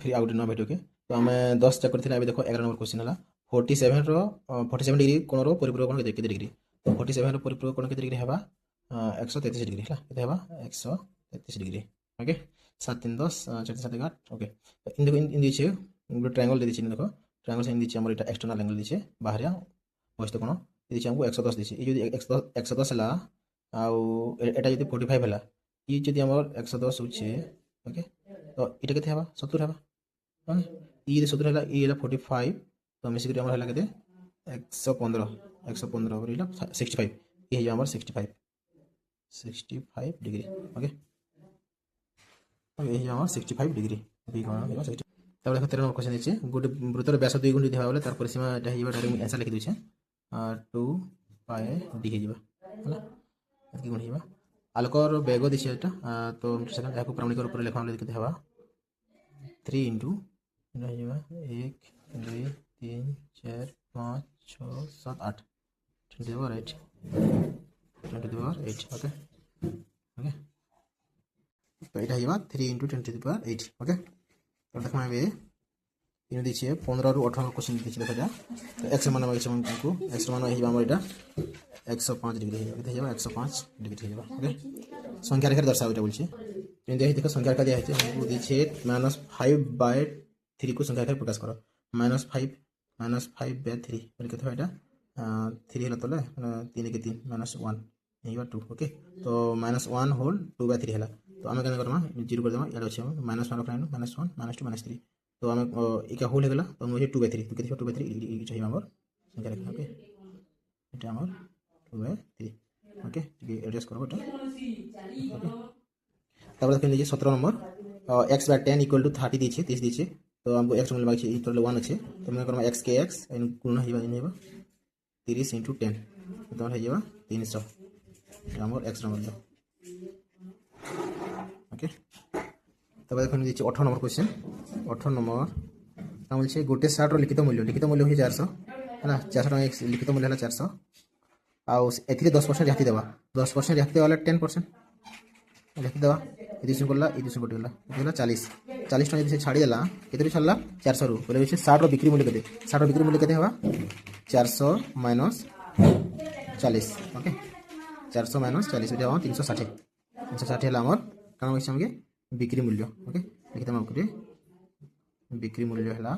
फिर आउट नवा भिडियो के तो आम 10 चेक करथिला। देखो 11 नंबर क्वेश्चन है 47 रो 47 डिग्री कोण परिपूरक कोण केते डिग्री। तो 47 रो परिपूरक कोण केते डिग्री हेबा 133 डिग्री है केते हेबा 133 डिग्री। Okay 7 3 10 4 7 8 okay. इन देखो इन दीछे गोटे ट्रायंगल दे दीछे देखो ट्रायंगल से इन दीछे हमर एटा एक्सटर्नल एंगल दीछे बाहरिया वस्तु कोण दीछे हमको 110 दीछे। ये जदी 110 हला आउ एटा जदी 45 हला ये जदी हमर 110 होछे ओके तो इटा केते हेबा 70 हेबा ओके। ये 70 हला ये हला 45 तो मिसिकरी हमर हला केते 115 115 और इला 65 ये है हमर 65 डिग्री ओके। ये है हमर 65 डिग्री बी कोण देखो 60। तब देखो 13 नंबर क्वेश्चन दिछे गोटे वृत्तर व्यास 2 गुण दिबा बोले तार परिसीमा एटा हेबा डायरेक्ट आंसर लिखि दिछे 2 पाए डी हेबा हला एतकी गुण हेबा। आलोकर वेग दिछे एटा तो सेकंड याको प्रमाणिक ऊपर लेखा हम केते हेबा 3 इनटू एटा हेबा 1 2 3 4 5 6 7 8 10 to the power 8 10 to the power 8 okay okay. तो एटा हेबा 3 into 10 to the power 8 okay. तो देखो हम इन दिछे 15 रु 18 क्वेश्चन दिछे देखा जा। तो x मान मागिछे हमको x मान हेबा हमर एटा 105 डिग्री हेबा केते हेबा 105 डिग्री हेबा ओके। संख्या रेखा दर्शाओ एटा बोलछे इन देखि देखो संख्या रेखा दिया है हमको दिछे -5/3 को संख्या रेखा प्रकाश करो -5 -5/3 बोले केते एटा 3 हला तले 3 के 3 -1 हेबा 2 ओके। तो -1 होल 2/3 हला तो आमे केना करमा 0 कर देमा याड अछि हम -1 ऑफ -1 -2 -3 तो आमे इका होल हेगला तो मुझे 2/3 तो केते 2/3 इ चाहिए हमर संख्या रेखा ओके। एटा हमर 2/3 ओके ठीक एडजस्ट करबो एटा ओके। तब देखिए लीजिए 17 नंबर x/10 इक्वल टू 30 दीछे 30 दीछे तो हमको x मूल्य मांगे ई टोटल 1 अच्छे तो मैं करमा x के x इन गुण हेबा इन हेबा 30 * 10 तो हेबा 300 हमर x मूल्य ओके। तब देखिए लीजिए 18 नंबर क्वेश्चन 18 नंबर हम बोलछे गोटे सार्ट रो लिखित मूल्य हो 400 है 400 टका लिखित मूल्य है 400 आउ एथिरे 10% रिहाती देबा 10% रिहाती वाला 10% रिहाती देबा एदिसन करला एदिसन कट गेला केला 40 टका जदी से छाडी देला केते छाडला 400 रु बोले होचे 60 रो बिक्री मूल्य केते 60 रो बिक्री मूल्य केते हेबा 400 माइनस 40 ओके 400 माइनस 40 एटा 360 हला हमर काना होइछ हमके बिक्री मूल्य ओके लिखित हम बिक्री मूल्य हला